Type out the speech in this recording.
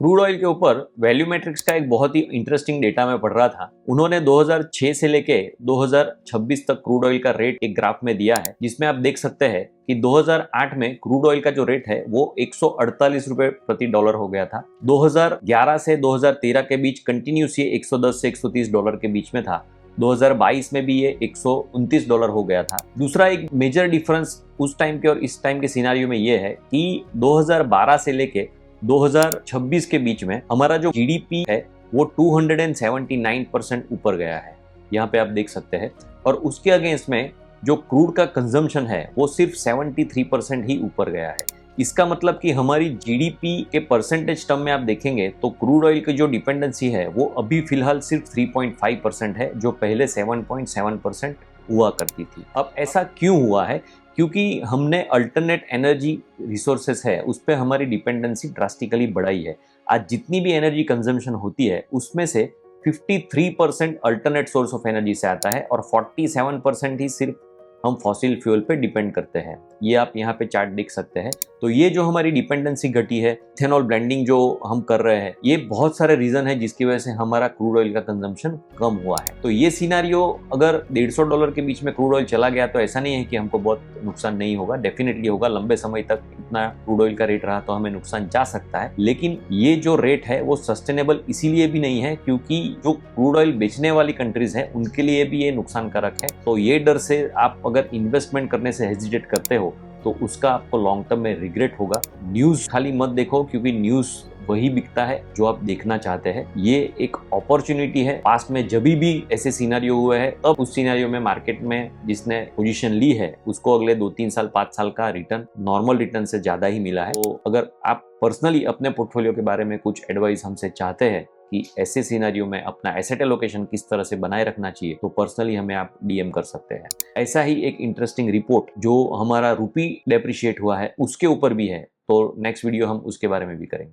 Crude oil के ऊपर value matrix का एक बहुत ही इंटरेस्टिंग डेटा मैं पढ़ रहा था। उन्होंने 2006 से लेके 2026 तक क्रूड ऑयल का रेट एक ग्राफ में दिया है, जिसमें आप देख सकते हैं कि 2008 में क्रूड ऑयल का जो रेट है वो 148 रुपए प्रति डॉलर हो गया था। 2011 से 2013 के बीच कंटिन्यूस ये 110 से 130 डॉलर के बीच में था। 2022 में भी ये 129 डॉलर हो गया था। दूसरा एक मेजर डिफरेंस उस टाइम के और इस टाइम के सिनारियो में ये है कि 2012 से लेके 2026 के बीच में हमारा जो जीडीपी है वो 279% ऊपर गया है, यहाँ पे आप देख सकते हैं। और उसके अगेंस्ट में जो क्रूड का कंजम्पशन है वो सिर्फ 73% ही ऊपर गया है। इसका मतलब कि हमारी जीडीपी के परसेंटेज टर्म में आप देखेंगे तो क्रूड ऑयल की जो डिपेंडेंसी है वो अभी फिलहाल सिर्फ 3.5% है, जो पहले 7.7% हुआ करती थी। अब ऐसा क्यों हुआ है? क्योंकि हमने अल्टरनेट एनर्जी रिसोर्सेस है उस पर हमारी डिपेंडेंसी ड्रास्टिकली बढ़ाई है। आज जितनी भी एनर्जी कंजम्पशन होती है उसमें से 53% अल्टरनेट सोर्स ऑफ एनर्जी से आता है और 47% ही सिर्फ हम फॉसिल फ्यूल पे डिपेंड करते हैं। ये आप यहाँ पे चार्ट देख सकते हैं। तो ये जो हमारी डिपेंडेंसी घटी है, इथेनॉल ब्लेंडिंग जो हम कर रहे हैं, ये बहुत सारे रीजन है जिसकी वजह से हमारा क्रूड ऑयल का कंजम्पशन कम हुआ है। तो ये सिनारियो अगर $150 के बीच में क्रूड ऑयल चला गया तो ऐसा नहीं है कि हमको बहुत नुकसान नहीं होगा, डेफिनेटली होगा। लंबे समय तक इतना क्रूड ऑयल का रेट रहा तो हमें नुकसान जा सकता है, लेकिन ये जो रेट है वो सस्टेनेबल इसीलिए भी नहीं है क्योंकि जो क्रूड ऑयल बेचने वाली कंट्रीज है उनके लिए भी ये नुकसानकारक है। तो ये डर से आप अगर इन्वेस्टमेंट करने से हेजिटेट करते हो तो उसका आपको लॉन्ग टर्म में रिग्रेट होगा। न्यूज़ खाली मत देखो, क्योंकि न्यूज़ वही बिकता है जो आप देखना चाहते हैं। ये एक अपॉर्चुनिटी है। पास्ट में जब भी ऐसे सिनारियो हुए हैं तब उस सिनारियो में मार्केट में जिसने पोजीशन ली है उसको अगले 2-3 साल 5 साल का रिटर्न नॉर्मल रिटर्न से ज्यादा ही मिला है। तो अगर आप पर्सनली अपने पोर्टफोलियो के बारे में कुछ एडवाइस हमसे चाहते हैं कि ऐसे सिनारियो में अपना एसेट एलोकेशन किस तरह से बनाए रखना चाहिए, तो पर्सनली हमें आप डीएम कर सकते हैं। ऐसा ही एक इंटरेस्टिंग रिपोर्ट जो हमारा रूपी डेप्रिशिएट हुआ है उसके ऊपर भी है, तो नेक्स्ट वीडियो हम उसके बारे में भी करेंगे।